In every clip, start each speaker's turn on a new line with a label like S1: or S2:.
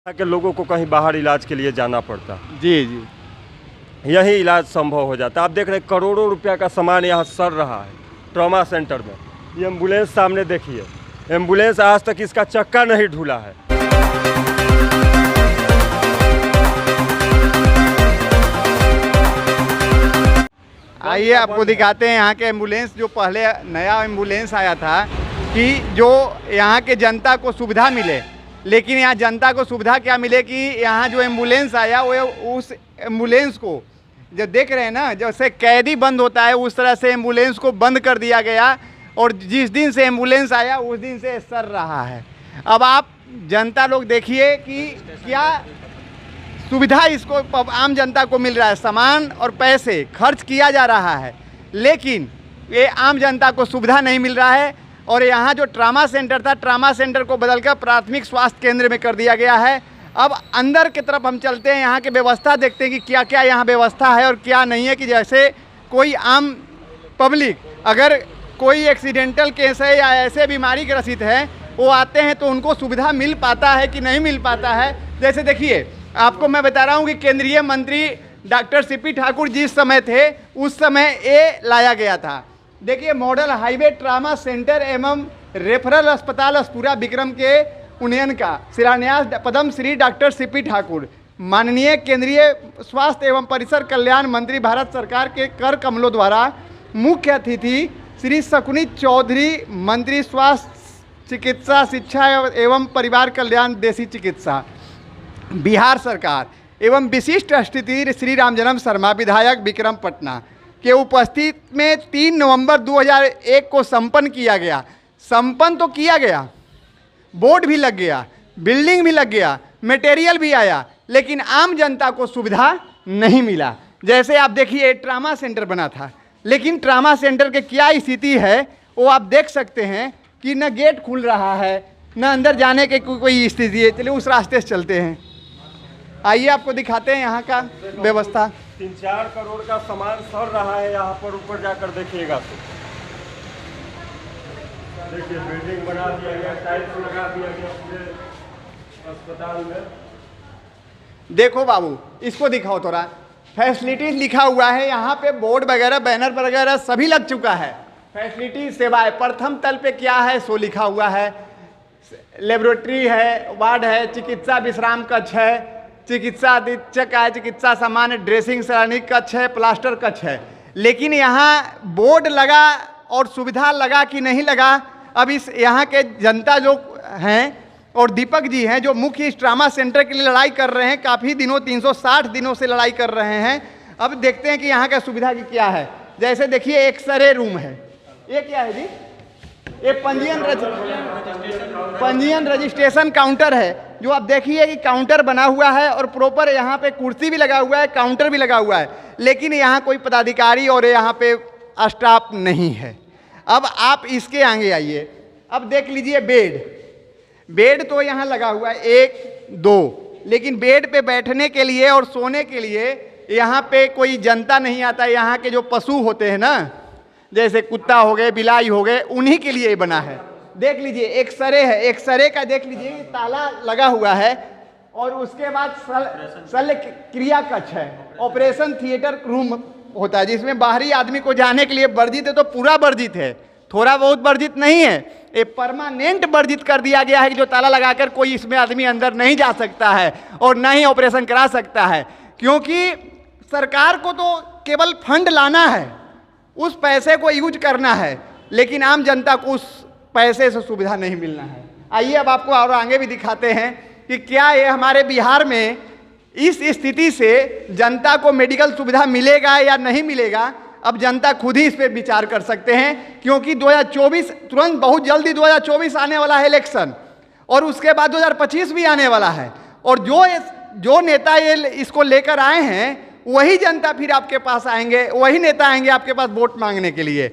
S1: के लोगों को कहीं बाहर इलाज के लिए जाना पड़ता,
S2: जी जी।
S1: यही इलाज संभव हो जाता। आप देख रहे हैं करोड़ों रुपया का सामान यहाँ सड़ रहा है ट्रॉमा सेंटर में। ये एम्बुलेंस सामने देखिए, एम्बुलेंस आज तक इसका चक्का नहीं ढूला है।
S2: आइए आपको दिखाते हैं यहाँ के एम्बुलेंस। जो पहले नया एम्बुलेंस आया था कि जो यहाँ के जनता को सुविधा मिले, लेकिन यहाँ जनता को सुविधा क्या मिले कि यहाँ जो एम्बुलेंस आया वो उस एम्बुलेंस को जो देख रहे हैं ना, जैसे कैदी बंद होता है उस तरह से एम्बुलेंस को बंद कर दिया गया। और जिस दिन से एम्बुलेंस आया उस दिन से सर रहा है। अब आप जनता लोग देखिए कि क्या सुविधा इसको आम जनता को मिल रहा है, सामान और पैसे खर्च किया जा रहा है, लेकिन ये आम जनता को सुविधा नहीं मिल रहा है। और यहाँ जो ट्रामा सेंटर था, ट्रामा सेंटर को बदलकर प्राथमिक स्वास्थ्य केंद्र में कर दिया गया है। अब अंदर की तरफ हम चलते हैं, यहाँ की व्यवस्था देखते हैं कि क्या क्या यहाँ व्यवस्था है और क्या नहीं है। कि जैसे कोई आम पब्लिक अगर कोई एक्सीडेंटल केस है या ऐसे बीमारी ग्रसित है, वो आते हैं तो उनको सुविधा मिल पाता है कि नहीं मिल पाता है। जैसे देखिए, आपको मैं बता रहा हूँ कि केंद्रीय मंत्री डॉक्टर सीपी ठाकुर जिस समय थे उस समय ये लाया गया था। देखिए, मॉडल हाईवे ट्रामा सेंटर एवं रेफरल अस्पताल अस्पुरा विक्रम के उन्नयन का शिलान्यास पद्म श्री डॉक्टर सीपी ठाकुर, माननीय केंद्रीय स्वास्थ्य एवं परिसर कल्याण मंत्री भारत सरकार के कर कमलों द्वारा, मुख्य अतिथि श्री शकुनी चौधरी, मंत्री स्वास्थ्य चिकित्सा शिक्षा एवं परिवार कल्याण देसी चिकित्सा बिहार सरकार एवं विशिष्ट अतिथि श्री रामजन्म शर्मा, विधायक विक्रम पटना के उपस्थित में 3 नवंबर 2001 को संपन्न किया गया। संपन्न तो किया गया, बोर्ड भी लग गया, बिल्डिंग भी लग गया, मटेरियल भी आया, लेकिन आम जनता को सुविधा नहीं मिला। जैसे आप देखिए, ट्रामा सेंटर बना था, लेकिन ट्रामा सेंटर के क्या स्थिति है वो आप देख सकते हैं कि न गेट खुल रहा है, न अंदर जाने के कोई स्थिति है। चलिए उस रास्ते से चलते हैं। आइए आपको दिखाते हैं यहाँ का व्यवस्था।
S1: 3-4 करोड़ का सामान सड़ रहा है यहाँ पर, ऊपर जाकर देखिएगा तो देखिए बिल्डिंग बना दिया गया, टाइल्स लगा दिया गया पूरे अस्पताल में।
S2: देखो बाबू, इसको दिखाओ थोड़ा। फैसिलिटीज लिखा हुआ है यहाँ पे, बोर्ड वगैरह बैनर वगैरह सभी लग चुका है। फैसिलिटीज सेवाएं प्रथम तल पे क्या है सो लिखा हुआ है। लेबोरेटरी है, वार्ड है, चिकित्सा विश्राम कक्ष है, चिकित्सा अधीक्षक है, चिकित्सा सामान्य ड्रेसिंग सराहनीय कक्ष है, प्लास्टर कक्ष है। लेकिन यहाँ बोर्ड लगा और सुविधा लगा कि नहीं लगा, अब इस यहाँ के जनता जो हैं और दीपक जी हैं जो मुख्य इस ट्रामा सेंटर के लिए लड़ाई कर रहे हैं, काफ़ी दिनों 360 दिनों से लड़ाई कर रहे हैं। अब देखते हैं कि यहाँ का सुविधा की क्या है। जैसे देखिए, एक्सरे रूम है, ये क्या है जी? ये पंजीयन रजिस्ट्रेशन काउंटर है। जो आप देखिए कि काउंटर बना हुआ है और प्रॉपर यहाँ पे कुर्सी भी लगा हुआ है, काउंटर भी लगा हुआ है, लेकिन यहाँ कोई पदाधिकारी और यहाँ पे स्टाफ नहीं है। अब आप इसके आगे आइए, अब देख लीजिए बेड तो यहाँ लगा हुआ है 1-2, लेकिन बेड पे बैठने के लिए और सोने के लिए यहाँ पे कोई जनता नहीं आता। यहाँ के जो पशु होते हैं ना, जैसे कुत्ता हो गए, बिलाई हो गए, उन्हीं के लिए बना है। देख लीजिए, एक्सरे है, एक्सरे का देख लीजिए ताला लगा हुआ है। और उसके बाद शल्य क्रिया कक्ष है, ऑपरेशन थिएटर रूम होता है, जिसमें बाहरी आदमी को जाने के लिए वर्जित है तो पूरा वर्जित है, थोड़ा बहुत वर्जित नहीं है। ये परमानेंट वर्जित कर दिया गया है कि जो ताला लगाकर कोई इसमें आदमी अंदर नहीं जा सकता है और ना ही ऑपरेशन करा सकता है। क्योंकि सरकार को तो केवल फंड लाना है, उस पैसे को यूज करना है, लेकिन आम जनता को उस पैसे से सुविधा नहीं मिलना है। आइए अब आपको और आगे भी दिखाते हैं कि क्या ये हमारे बिहार में इस स्थिति से जनता को मेडिकल सुविधा मिलेगा या नहीं मिलेगा। अब जनता खुद ही इस पर विचार कर सकते हैं, क्योंकि 2024 तुरंत बहुत जल्दी 2024 आने वाला है इलेक्शन, और उसके बाद 2025 भी आने वाला है। और जो नेता ये इसको लेकर आए हैं वही जनता फिर आपके पास आएंगे, वही नेता आएंगे आपके पास वोट मांगने के लिए।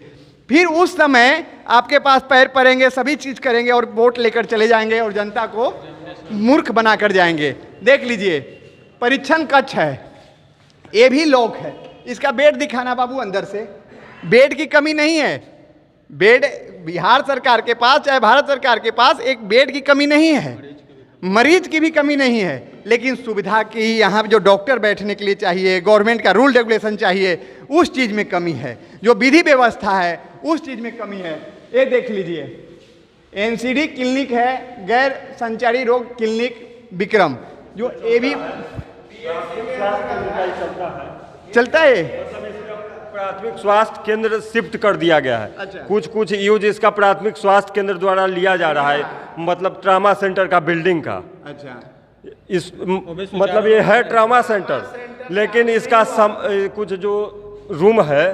S2: फिर उस समय आपके पास पैर पड़ेंगे, सभी चीज़ करेंगे और वोट लेकर चले जाएंगे और जनता को मूर्ख बना कर जाएंगे। देख लीजिए, परीक्षण कक्ष है, ये भी लॉक है। इसका बेड दिखाना बाबू अंदर से। बेड की कमी नहीं है, बेड बिहार सरकार के पास चाहे भारत सरकार के पास एक बेड की कमी नहीं है। मरीज की भी कमी नहीं है, लेकिन सुविधा की यहाँ जो डॉक्टर बैठने के लिए चाहिए, गवर्नमेंट का रूल रेगुलेशन चाहिए, उस चीज़ में कमी है। जो विधि व्यवस्था है उस चीज़ में कमी है। ये देख लीजिए, एनसीडी क्लिनिक है, गैर संचारी रोग क्लिनिक विक्रम, जो ये भी चलता है।
S1: प्राथमिक स्वास्थ्य केंद्र शिफ्ट कर दिया गया है।
S2: अच्छा।
S1: कुछ यूज इसका प्राथमिक स्वास्थ्य केंद्र द्वारा लिया जा रहा है, मतलब ट्रामा सेंटर का बिल्डिंग का।
S2: अच्छा,
S1: मतलब ये है ट्रामा सेंटर, लेकिन इसका कुछ जो रूम है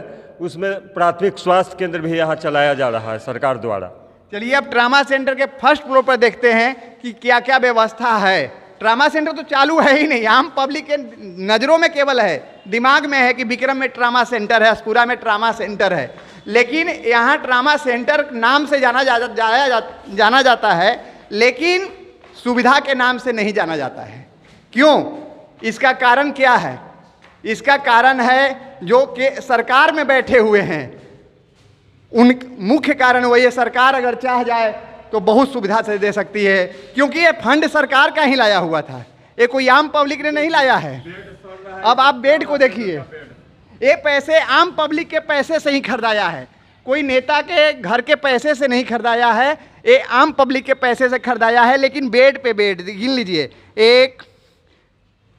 S1: उसमें प्राथमिक स्वास्थ्य केंद्र भी यहाँ चलाया जा रहा है सरकार द्वारा।
S2: चलिए अब ट्रामा सेंटर के फर्स्ट फ्लोर पर देखते हैं कि क्या क्या व्यवस्था है। ट्रामा सेंटर तो चालू है ही नहीं, आम पब्लिक के नज़रों में केवल है, दिमाग में है कि विक्रम में ट्रामा सेंटर है, अस्पुरा में ट्रामा सेंटर है, लेकिन यहाँ ट्रामा सेंटर नाम से जाना जाता है, लेकिन सुविधा के नाम से नहीं जाना जाता है। क्यों? इसका कारण क्या है? इसका कारण है जो कि सरकार में बैठे हुए हैं, उन मुख्य कारण वही है। सरकार अगर चाह जाए तो बहुत सुविधा से दे सकती है, क्योंकि ये फंड सरकार का ही लाया हुआ था, ये कोई आम पब्लिक ने नहीं लाया है। अब आप बेड को देखिए, ये पैसे आम पब्लिक के पैसे से ही खरीदाया है, कोई नेता के घर के पैसे से नहीं खरीदाया है, ये आम पब्लिक के पैसे से खरीदाया है। लेकिन बेड पे बेड गिन लीजिए, 1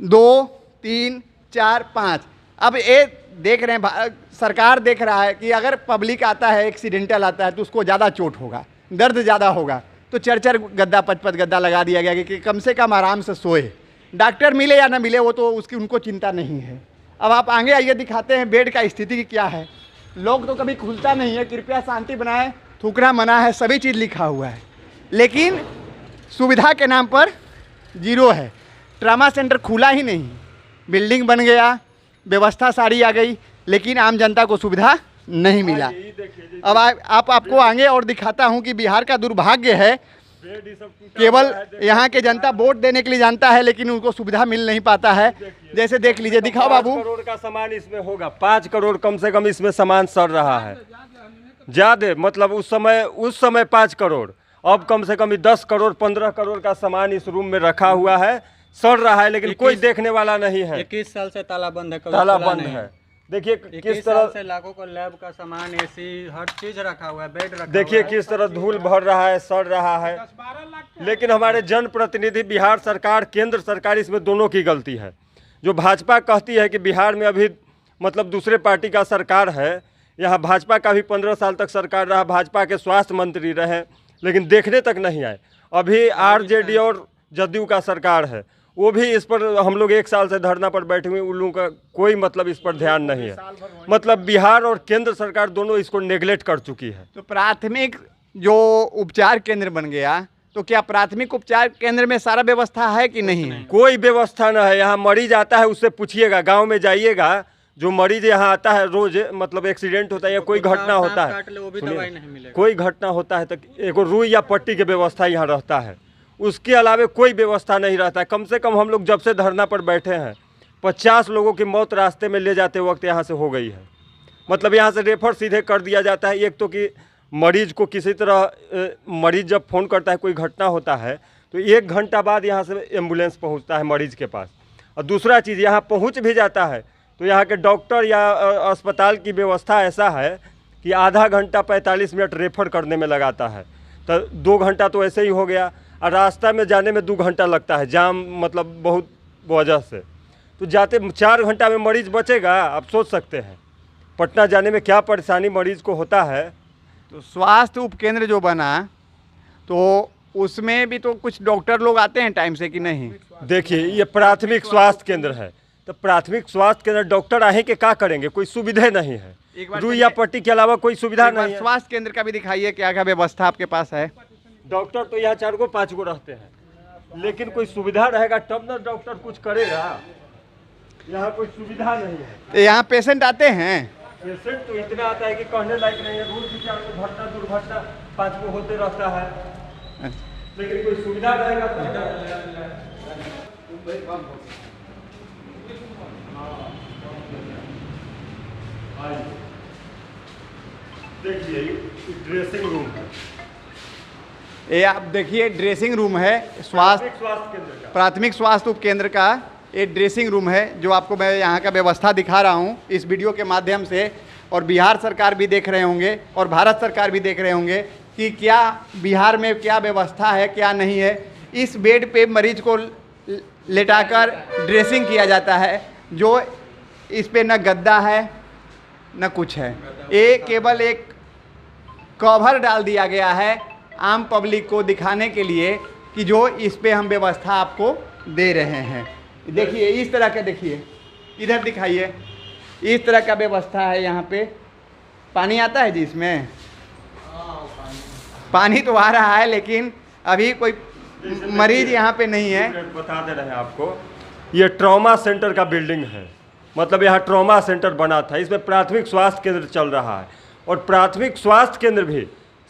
S2: 2 3 4 5। अब ये देख रहे हैं, सरकार देख रहा है कि अगर पब्लिक आता है, एक्सीडेंटल आता है, तो उसको ज़्यादा चोट होगा, दर्द ज़्यादा होगा, तो 4-4 गद्दा 5-5 गद्दा लगा दिया गया कि कम से कम आराम से सोए। डॉक्टर मिले या ना मिले वो तो उनको चिंता नहीं है। अब आप आगे आइए, दिखाते हैं बेड का स्थिति क्या है। लोग तो कभी खुलता नहीं है, कृपया शांति बनाए, थूकना मना है, सभी चीज़ लिखा हुआ है, लेकिन सुविधा के नाम पर जीरो है। ट्रामा सेंटर खुला ही नहीं, बिल्डिंग बन गया, व्यवस्था सारी आ गई, लेकिन आम जनता को सुविधा नहीं मिला। अब आपको आगे और दिखाता हूं कि बिहार का दुर्भाग्य है, केवल यहाँ के जनता वोट देने के लिए जानता है, लेकिन उनको सुविधा मिल नहीं पाता है। जैसे देख लीजिए, दिखाओ बाबू।
S1: 5 करोड़ का सामान इसमें होगा, 5 करोड़ कम से कम इसमें सामान सड़ रहा है, ज्यादा मतलब उस समय 5 करोड़, अब कम से कम 10 करोड़ 15 करोड़ का सामान इस रूम में रखा हुआ है, सड़ रहा है, लेकिन कोई देखने वाला नहीं है।
S3: 21 साल से ताला बंद है,
S1: ताला बंद है। देखिए किस तरह
S3: से लाखों का लैब का सामान, एसी, हर चीज रखा हुआ है, बेड रखा
S1: देखिए किस तरह धूल भर रहा है, सड़ रहा है। लेकिन हमारे जनप्रतिनिधि, बिहार सरकार, केंद्र सरकार, इसमें दोनों की गलती है। जो भाजपा कहती है कि बिहार में अभी मतलब दूसरे पार्टी का सरकार है, यहाँ भाजपा का भी 15 साल तक सरकार रहा, भाजपा के स्वास्थ्य मंत्री रहे, लेकिन देखने तक नहीं आए। अभी आरजेडी और जदयू का सरकार है, वो भी इस पर हम लोग 1 साल से धरना पर बैठे हुए, उन लोगों का कोई मतलब इस पर ध्यान नहीं है। मतलब बिहार और केंद्र सरकार दोनों इसको नेगलेक्ट कर चुकी है।
S2: तो प्राथमिक जो उपचार केंद्र बन गया, तो क्या प्राथमिक उपचार केंद्र में सारा व्यवस्था है कि नहीं?
S1: कोई व्यवस्था न है। यहाँ मरीज आता है, उससे पूछिएगा, गाँव में जाइएगा, जो मरीज यहाँ आता है रोज, मतलब एक्सीडेंट होता है या कोई घटना होता है, कोई घटना होता है, तो एक रुई या पट्टी की व्यवस्था यहाँ रहता है, उसके अलावा कोई व्यवस्था नहीं रहता है। कम से कम हम लोग जब से धरना पर बैठे हैं, 50 लोगों की मौत रास्ते में ले जाते वक्त यहाँ से हो गई है। मतलब यहाँ से रेफर सीधे कर दिया जाता है। एक तो कि मरीज को किसी तरह, मरीज जब फ़ोन करता है, कोई घटना होता है, तो 1 घंटा बाद यहाँ से एम्बुलेंस पहुँचता है मरीज के पास। और दूसरा चीज़, यहाँ पहुँच भी जाता है तो यहाँ के डॉक्टर या अस्पताल की व्यवस्था ऐसा है कि आधा घंटा 45 मिनट रेफर करने में लगाता है, तो 2 घंटा तो ऐसे ही हो गया, और रास्ता में जाने में 2 घंटा लगता है, जाम मतलब बहुत वजह से। तो जाते 4 घंटा में मरीज बचेगा। आप सोच सकते हैं पटना जाने में क्या परेशानी मरीज को होता है।
S2: तो स्वास्थ्य उपकेंद्र जो बना, तो उसमें भी तो कुछ डॉक्टर लोग आते हैं टाइम से कि नहीं?
S1: देखिए, ये प्राथमिक स्वास्थ्य केंद्र है, तो प्राथमिक स्वास्थ्य केंद्र डॉक्टर आए के क्या करेंगे? कोई सुविधा नहीं है, रुई या पट्टी के अलावा कोई सुविधा नहीं है।
S2: स्वास्थ्य केंद्र का भी दिखाइए, क्या क्या व्यवस्था आपके पास है?
S1: डॉक्टर तो यहाँ 4 गो 5 गो रहते हैं, लेकिन कोई सुविधा रहेगा तब ना डॉक्टर कुछ करेगा। यहाँ कोई सुविधा नहीं है।
S2: तो यहाँ पेशेंट आते हैं?
S1: पेशेंट तो इतना आता है कि कहने लायक नहीं है। रोज 4 गो घटना दुर्घटना 5 गो होते रहता है, लेकिन कोई सुविधा रहेगा देखिए, ड्रेसिंग रूम है,
S2: ये आप देखिए ड्रेसिंग रूम है, स्वास्थ्य प्राथमिक स्वास्थ्य उप केंद्र का ये ड्रेसिंग रूम है, जो आपको मैं यहाँ का व्यवस्था दिखा रहा हूँ इस वीडियो के माध्यम से। और बिहार सरकार भी देख रहे होंगे और भारत सरकार भी देख रहे होंगे कि क्या बिहार में क्या व्यवस्था है, क्या नहीं है। इस बेड पे मरीज को लेटाकर ड्रेसिंग किया जाता है, जो इस पे न गद्दा है न कुछ है, ये केवल एक कवर डाल दिया गया है आम पब्लिक को दिखाने के लिए कि जो इस पे हम व्यवस्था आपको दे रहे हैं। देखिए इस तरह का, देखिए इधर दिखाइए, इस तरह का व्यवस्था है। यहाँ पे पानी आता है जी, इसमें पानी तो आ रहा है, लेकिन अभी कोई मरीज यहाँ पे नहीं है।
S1: बता दे रहे हैं आपको, ये ट्रॉमा सेंटर का बिल्डिंग है, मतलब यहाँ ट्रॉमा सेंटर बना था, इसमें प्राथमिक स्वास्थ्य केंद्र चल रहा है। और प्राथमिक स्वास्थ्य केंद्र भी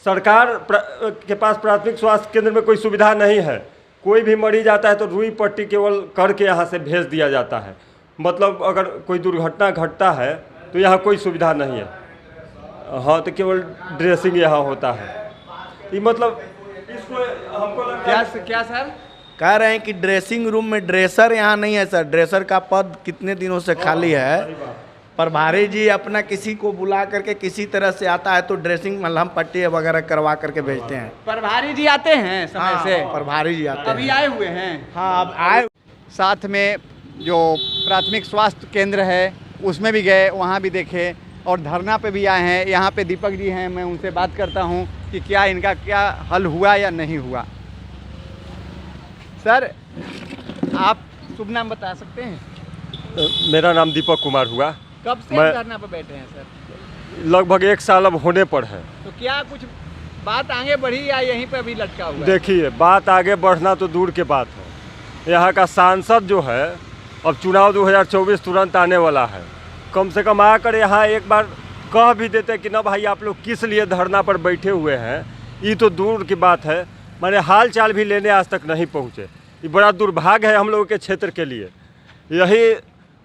S1: सरकार के पास प्राथमिक स्वास्थ्य केंद्र में कोई सुविधा नहीं है। कोई भी मरीज आता है तो रुई पट्टी केवल करके यहाँ से भेज दिया जाता है। मतलब अगर कोई दुर्घटना घटता है तो यहाँ कोई सुविधा नहीं है। हाँ, तो केवल ड्रेसिंग यहाँ होता है। ये मतलब इसको हमको लगता है
S2: क्या सर
S4: कह रहे हैं कि ड्रेसिंग रूम में ड्रेसर यहाँ नहीं है सर। ड्रेसर का पद कितने दिनों से खाली है। प्रभारी जी अपना किसी को बुला करके किसी तरह से आता है तो ड्रेसिंग मलहम पट्टी वगैरह करवा करके भेजते हैं।
S2: प्रभारी जी आते हैं समय से?
S4: प्रभारी जी आते हैं।
S2: अभी आए हुए हैं?
S4: हाँ, अब आए।
S2: साथ में जो प्राथमिक स्वास्थ्य केंद्र है उसमें भी गए, वहाँ भी देखे, और धरना पे भी आए हैं। यहाँ पे दीपक जी हैं, मैं उनसे बात करता हूँ कि क्या इनका क्या हल हुआ या नहीं हुआ। सर, आप शुभ नाम बता सकते हैं?
S1: मेरा नाम दीपक कुमार हुआ।
S2: कब से धरना पे बैठे हैं सर?
S1: लगभग 1 साल अब होने पर है।
S2: तो क्या कुछ बात आगे बढ़ी या यहीं पे अभी लटका हुआ है?
S1: देखिए, बात आगे बढ़ना तो दूर की बात है। यहाँ का सांसद जो है, अब चुनाव 2024 तुरंत आने वाला है, कम से कम आकर यहाँ एक बार कह भी देते कि ना भाई आप लोग किस लिए धरना पर बैठे हुए हैं। ये तो दूर की बात है, मैंने हाल चाल भी लेने आज तक नहीं पहुँचे। ये बड़ा दुर्भाग्य है हम लोगों के क्षेत्र के लिए। यही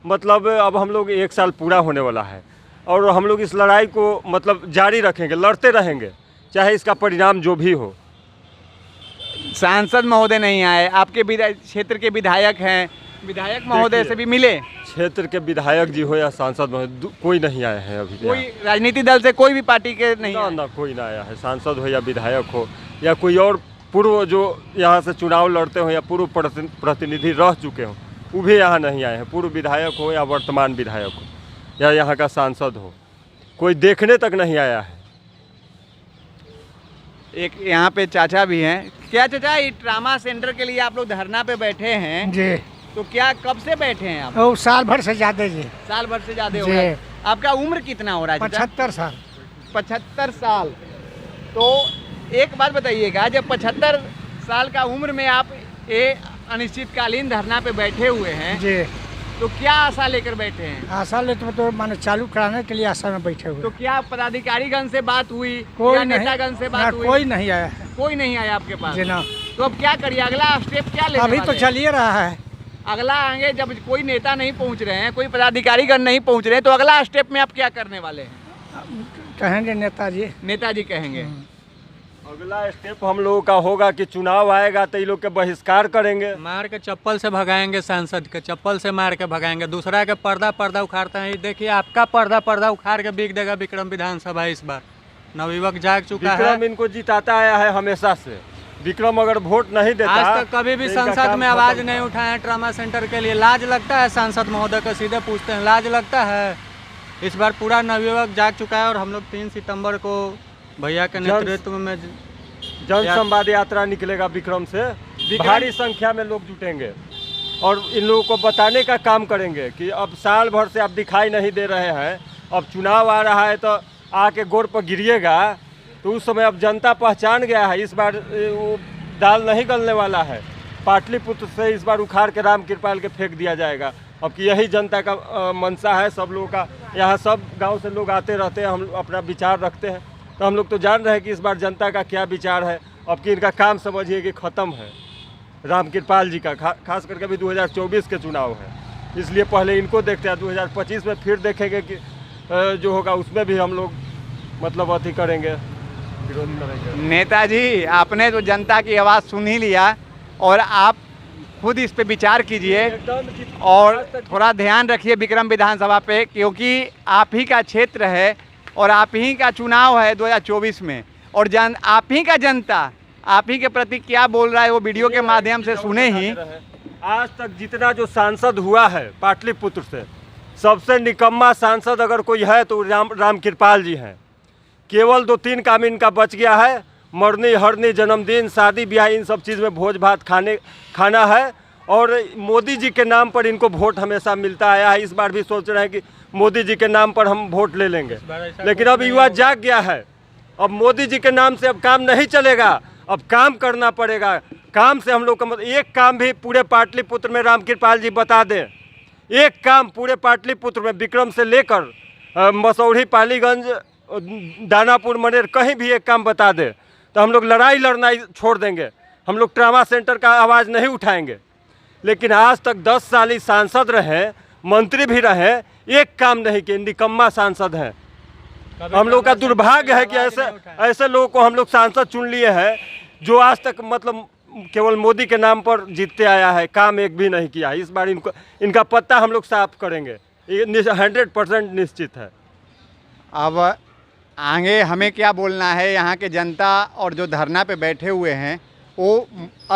S1: मतलब अब हम लोग 1 साल पूरा होने वाला है और हम लोग इस लड़ाई को मतलब जारी रखेंगे, लड़ते रहेंगे, चाहे इसका परिणाम जो भी हो।
S2: सांसद महोदय नहीं आए, आपके क्षेत्र के विधायक हैं, विधायक महोदय से भी मिले?
S1: क्षेत्र के विधायक जी हो या सांसद महोदय, कोई नहीं आए हैं अभी।
S2: कोई राजनीतिक दल से कोई भी पार्टी के नहीं?
S1: ना कोई ना आया है। सांसद हो या विधायक हो या कोई और पूर्व जो यहाँ से चुनाव लड़ते हो या पूर्व प्रतिनिधि रह चुके हों, वो भी यहाँ नहीं आए हैं। पूर्व विधायक हो या वर्तमान विधायक हो या यहाँ का सांसद हो, कोई देखने तक नहीं आया है।
S2: एक यहाँ पे चाचा भी हैं। क्या चाचा, ये ट्रामा सेंटर के लिए आप लोग धरना पे बैठे हैं
S5: जी?
S2: तो क्या कब से बैठे हैं आप?
S5: वो साल भर से ज्यादा जी।
S2: साल भर से ज्यादा हो
S5: जी।
S2: गया। आपका उम्र कितना हो रहा है?
S5: 75 साल।
S2: 75 साल। तो एक बात बताइएगा, जब 75 साल का उम्र में आप ये अनिश्चितकालीन धरना पे बैठे हुए हैं
S5: जी,
S2: तो क्या आशा लेकर बैठे हैं?
S5: आशा ले तो माने चालू कराने के लिए आशा में बैठे हुए।
S2: तो क्या पदाधिकारीगण से बात हुई?
S5: कोई
S2: या
S5: नहीं,
S2: नेतागण से बात हुई?
S5: कोई नहीं आया है
S2: कोई नहीं आया आपके पास
S5: जी ना।
S2: तो अब क्या करिए, अगला स्टेप क्या लेने
S5: अभी तो
S2: वाले हैं?
S5: चलिए रहा है।
S2: अगला आगे जब कोई नेता नहीं पहुंच रहे हैं, कोई पदाधिकारीगण नहीं पहुंच रहे हैं, तो अगला स्टेप में आप क्या करने वाले हैं?
S5: कहेंगे नेताजी।
S2: नेताजी कहेंगे।
S1: अगला स्टेप हम लोगों का होगा कि चुनाव आएगा तो ये लोग के बहिष्कार करेंगे,
S3: मार के चप्पल से भगाएंगे, सांसद के चप्पल से मार के भगाएंगे। दूसरा के पर्दा उखाड़ते हैं। ये देखिए, आपका पर्दा उखाड़ के बिक देगा विक्रम विधानसभा इस बार। नवयुवक जाग चुका है।
S1: विक्रम इनको जिताता आया है हमेशा से। विक्रम अगर वोट नहीं देता,
S3: आज तक कभी भी
S1: तो इनका
S3: संसद
S1: काम
S3: में आवाज
S1: खत्म
S3: नहीं उठाए हैं ट्रामा सेंटर के लिए। लाज लगता है सांसद महोदय को? सीधे पूछते हैं, लाज लगता है? इस बार पूरा नवयुवक जाग चुका है और हम लोग 3 सितंबर को भैया के नेतृत्व में
S1: जन संवाद यात्रा निकलेगा विक्रम से। भारी संख्या में लोग जुटेंगे और इन लोगों को बताने का काम करेंगे कि अब साल भर से आप दिखाई नहीं दे रहे हैं, अब चुनाव आ रहा है तो आके गोड़ पर गिरिएगा। तो उस समय अब जनता पहचान गया है, इस बार वो दाल नहीं गलने वाला है। पाटलिपुत्र से इस बार उखाड़ के राम कृपाल के फेंक दिया जाएगा। अब कि यही जनता का मंशा है सब लोगों का। यहाँ सब गांव से लोग आते रहते हैं, हम अपना विचार रखते हैं, तो हम लोग तो जान रहे हैं कि इस बार जनता का क्या विचार है। अब कि इनका काम समझिए कि ख़त्म है। राम कृपाल जी का खास करके अभी 2024 के चुनाव है, इसलिए पहले इनको देखते हैं। 2025 में फिर देखेंगे कि जो होगा उसमें भी हम लोग मतलब अथी करेंगे। विरोध करेंगे।
S2: नेताजी, आपने तो जनता की आवाज़ सुन ही लिया और आप खुद इस पे विचार कीजिए और थोड़ा ध्यान रखिए विक्रम विधानसभा पे, क्योंकि आप ही का क्षेत्र है और आप ही का चुनाव है 2024 में, और आप ही का जनता आप ही के प्रति क्या बोल रहा है वो वीडियो के माध्यम से सुने ही।
S1: आज तक जितना जो सांसद हुआ है पाटलिपुत्र से, सबसे निकम्मा सांसद अगर कोई है तो राम कृपाल जी हैं। केवल 2-3 काम इनका बच गया है, मरनी हरनी जन्मदिन शादी ब्याह इन सब चीज़ में भोज भात खाना है, और मोदी जी के नाम पर इनको वोट हमेशा मिलता आया है। इस बार भी सोच रहे हैं कि मोदी जी के नाम पर हम वोट ले लेंगे, लेकिन अब युवा जाग गया है। अब मोदी जी के नाम से अब काम नहीं चलेगा, अब काम करना पड़ेगा। काम से हम लोग का मतलब एक काम भी पूरे पाटलिपुत्र में राम कृपाल जी बता दें, एक काम पूरे पाटलिपुत्र में विक्रम से लेकर मसौढ़ी, पालीगंज, दानापुर, मनेर कहीं भी एक काम बता दे तो हम लोग लड़ाई लड़ना छोड़ देंगे। हम लोग ट्रामा सेंटर का आवाज़ नहीं उठाएंगे। लेकिन आज तक 10 साल ही सांसद रहे, मंत्री भी रहे, एक काम नहीं किए, निकम्मा सांसद हैं। हम लोग का दुर्भाग्य है कि ऐसे लोगों को हम लोग सांसद चुन लिए हैं जो आज तक मतलब केवल मोदी के नाम पर जीतते आया है, काम एक भी नहीं किया। इस बार इनका पत्ता हम लोग साफ करेंगे, ये 100% निश्चित है।
S2: अब आगे हमें क्या बोलना है, यहाँ के जनता और जो धरना पे बैठे हुए हैं वो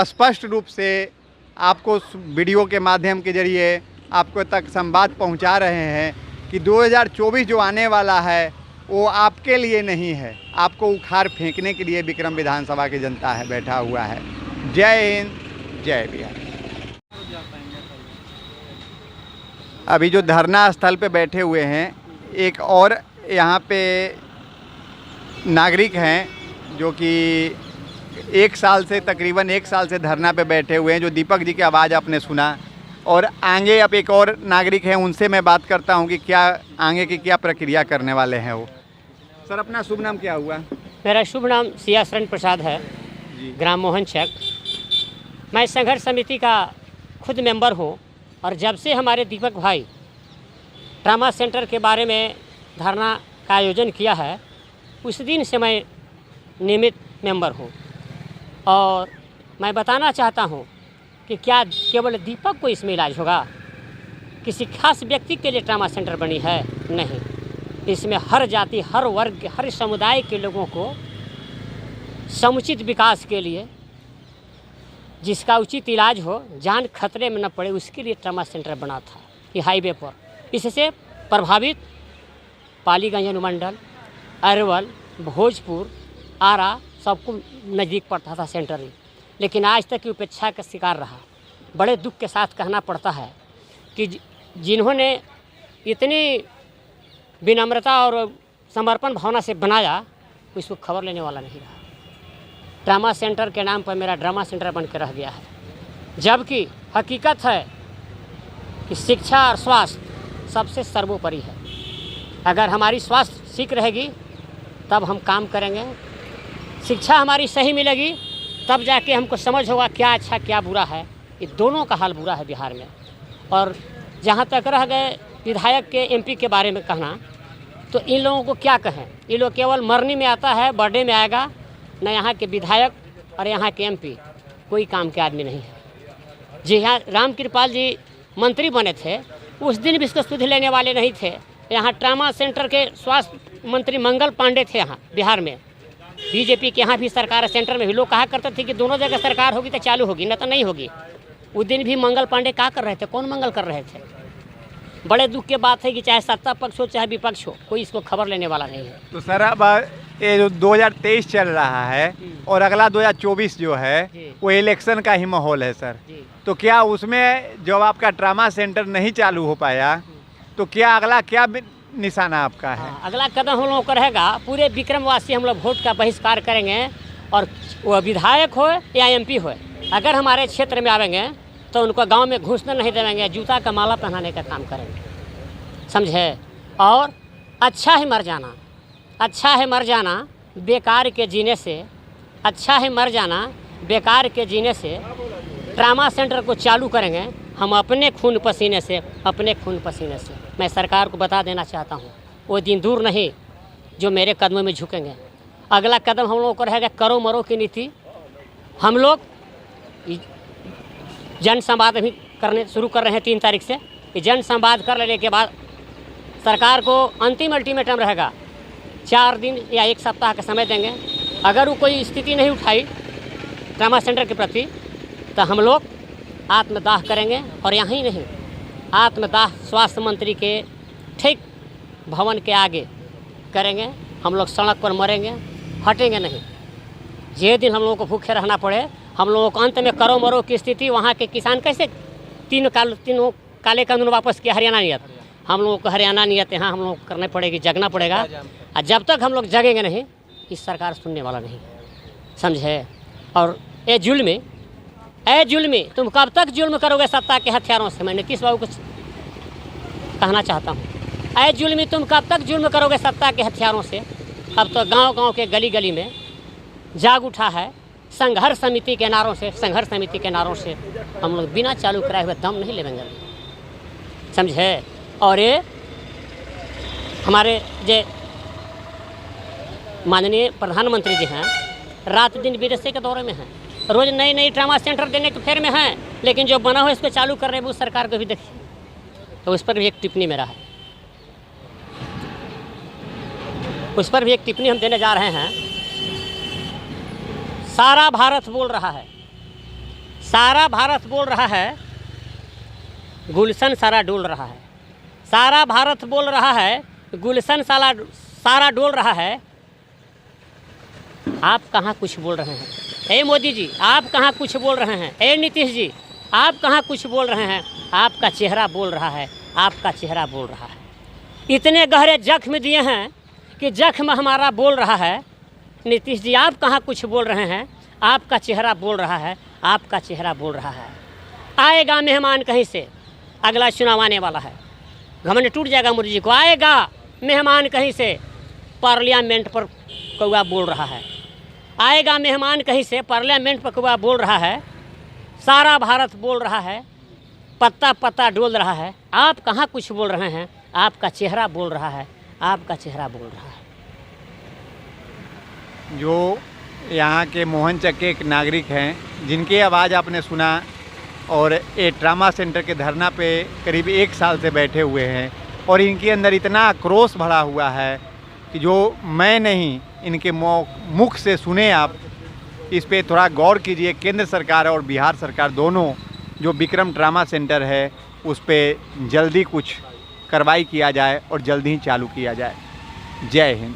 S2: स्पष्ट रूप से आपको वीडियो के माध्यम के जरिए आपको तक संवाद पहुँचा रहे हैं कि 2024 जो आने वाला है वो आपके लिए नहीं है, आपको उखाड़ फेंकने के लिए विक्रम विधानसभा की जनता है बैठा हुआ है। जय हिंद, जय बिहार। अभी जो धरना स्थल पे बैठे हुए हैं, एक और यहाँ पे नागरिक हैं जो कि 1 साल से तकरीबन 1 साल से धरना पे बैठे हुए हैं, जो दीपक जी की आवाज़ आपने सुना। और आगे अब एक और नागरिक हैं, उनसे मैं बात करता हूं कि क्या आगे की क्या प्रक्रिया करने वाले हैं वो। सर, अपना शुभ नाम क्या हुआ?
S6: मेरा शुभ नाम सिया शरण प्रसाद है, ग्राम मोहन चक। मैं संघर्ष समिति का खुद मेंबर हूं, और जब से हमारे दीपक भाई ट्रामा सेंटर के बारे में धरना का आयोजन किया है, उस दिन से मैं नियमित मेंबर हूं। और मैं बताना चाहता हूं कि क्या केवल दीपक को इसमें इलाज होगा? किसी खास व्यक्ति के लिए ट्रामा सेंटर बनी है? नहीं, इसमें हर जाति, हर वर्ग, हर समुदाय के लोगों को समुचित विकास के लिए, जिसका उचित इलाज हो, जान खतरे में न पड़े, उसके लिए ट्रामा सेंटर बना था ये हाईवे पर। इससे प्रभावित पालीगंज अनुमंडल, अरवल, भोजपुर, आरा सबको नज़दीक पड़ता था सेंटर ही, लेकिन आज तक की उपेक्षा का शिकार रहा। बड़े दुख के साथ कहना पड़ता है कि जिन्होंने इतनी विनम्रता और समर्पण भावना से बनाया, उसको खबर लेने वाला नहीं रहा। ट्रामा सेंटर के नाम पर मेरा ड्रामा सेंटर बन के रह गया है, जबकि हकीकत है कि शिक्षा और स्वास्थ्य सबसे सर्वोपरि है। अगर हमारी स्वास्थ्य ठीक रहेगी तब हम काम करेंगे, शिक्षा हमारी सही मिलेगी तब जाके हमको समझ होगा क्या अच्छा क्या बुरा है। ये दोनों का हाल बुरा है बिहार में। और जहाँ तक रह गए विधायक के, एमपी के बारे में कहना, तो इन लोगों को क्या कहें? ये लोग केवल मरनी में आता है, बर्थडे में आएगा। न यहाँ के विधायक और यहाँ के एमपी कोई काम के आदमी नहीं है। जी हाँ, राम कृपाल जी मंत्री बने थे, उस दिन भी इसको सुध लेने वाले नहीं थे। यहाँ ट्रामा सेंटर के स्वास्थ्य मंत्री मंगल पांडे थे यहाँ बिहार में, बीजेपी के यहाँ भी सरकार सेंटर में भी। लोग कहा करते थे कि दोनों जगह सरकार होगी तो चालू होगी, न तो नहीं होगी। उस दिन भी मंगल पांडे क्या कर रहे थे? कौन मंगल कर रहे थे? बड़े दुख की बात है कि चाहे सत्ता पक्ष हो चाहे विपक्ष हो, कोई इसको खबर लेने वाला नहीं है।
S2: तो सर, अब ये जो 2023 चल रहा है और अगला 2024 जो है वो इलेक्शन का ही माहौल है सर, तो क्या उसमें जब आपका ट्रामा सेंटर नहीं चालू हो पाया तो क्या अगला क्या निशाना आपका है?
S6: अगला कदम हम लोगों का रहेगा, पूरे विक्रमवासी हम लोग वोट का बहिष्कार करेंगे, और वह विधायक हो या एमपी हो, अगर हमारे क्षेत्र में आवेंगे तो उनको गांव में घुसने नहीं देंगे, जूता का माला पहनाने का काम करेंगे, समझे? और अच्छा है मर जाना, अच्छा है मर जाना बेकार के जीने से, अच्छा है मर जाना बेकार के जीने से। ट्रामा सेंटर को चालू करेंगे हम अपने खून पसीने से, अपने खून पसीने से। मैं सरकार को बता देना चाहता हूँ, वो दिन दूर नहीं जो मेरे कदमों में झुकेंगे। अगला कदम हम लोगों को रहेगा करो मरो की नीति। हम लोग जन संवाद अभी करने शुरू कर रहे हैं 3 तारीख से। कि जन संवाद कर लेने के बाद सरकार को अंतिम अल्टीमेटम रहेगा, 4 दिन या 1 सप्ताह का समय देंगे। अगर वो कोई स्थिति नहीं उठाई ट्रामा सेंटर के प्रति तो हम लोग आत्मदाह करेंगे। और यहाँ ही नहीं, आत्मदाह स्वास्थ्य मंत्री के ठीक भवन के आगे करेंगे। हम लोग सड़क पर मरेंगे, हटेंगे नहीं। ये दिन हम लोगों को भूखे रहना पड़े, हम लोगों को अंत में करो मरो की स्थिति। वहाँ के किसान कैसे तीनों काले कानून वापस किया, हरियाणा नियत। हम लोगों को हरियाणा नियत यहाँ हम लोगों को करनी पड़ेगी, जगना पड़ेगा। और जब तक हम लोग जगेंगे नहीं, इस सरकार सुनने वाला नहीं, समझे। और ए जुल्मी तुम कब तक जुल्म करोगे सत्ता के हथियारों से? मैं नीतीश बाबू को कहना चाहता हूँ, ए जुल्मी तुम कब तक जुल्म करोगे सत्ता के हथियारों से? अब तो गांव-गांव के गली गली में जाग उठा है संघर्ष समिति के नारों से। हम लोग बिना चालू कराए हुए दम नहीं लेंगे, समझे। और ये हमारे जो माननीय प्रधानमंत्री जी हैं, रात दिन विदेश के दौरे में हैं, रोज नई ट्रामा सेंटर देने के फेर में हैं। लेकिन जो बना हुआ इसको चालू कर रहे हैं वो सरकार को भी देखिए। तो उस पर भी एक टिप्पणी मेरा है, उस पर भी एक टिप्पणी हम देने जा रहे हैं। सारा भारत बोल रहा है, सारा भारत बोल रहा है, गुलशन सारा डोल रहा है। सारा भारत बोल रहा है, गुलशन सारा डोल रहा है। आप कहाँ कुछ बोल रहे हैं? ए मोदी जी, आप कहाँ कुछ बोल रहे हैं? ए नीतीश जी, आप कहाँ कुछ बोल रहे हैं? आपका चेहरा बोल रहा है, आपका चेहरा बोल रहा है। इतने गहरे जख्म दिए हैं कि जख्म हमारा बोल रहा है। नीतीश जी, आप कहाँ कुछ बोल रहे हैं? आपका चेहरा बोल रहा है, आपका चेहरा बोल रहा है। आएगा मेहमान कहीं से, अगला चुनाव आने वाला है, घमंड टूट जाएगा मोदी जी को। आएगा मेहमान कहीं से, पार्लियामेंट पर कौआ बोल रहा है। आएगा मेहमान कहीं से, पार्लियामेंट पर कौआ बोल रहा है। सारा भारत बोल रहा है, पत्ता पत्ता डोल रहा है। आप कहाँ कुछ बोल रहे हैं? आपका चेहरा बोल रहा है, आपका चेहरा बोल रहा है।
S2: जो यहाँ के मोहनचक के एक नागरिक हैं जिनकी आवाज़ आपने सुना, और ये ट्रामा सेंटर के धरना पे करीब 1 साल से बैठे हुए हैं, और इनके अंदर इतना आक्रोश भरा हुआ है कि जो मैं नहीं, इनके मुख से सुने आप। इस पे थोड़ा गौर कीजिए। केंद्र सरकार और बिहार सरकार दोनों जो विक्रम ट्रामा सेंटर है उस पे जल्दी कुछ कार्रवाई किया जाए और जल्दी ही चालू किया जाए। जय हिंद।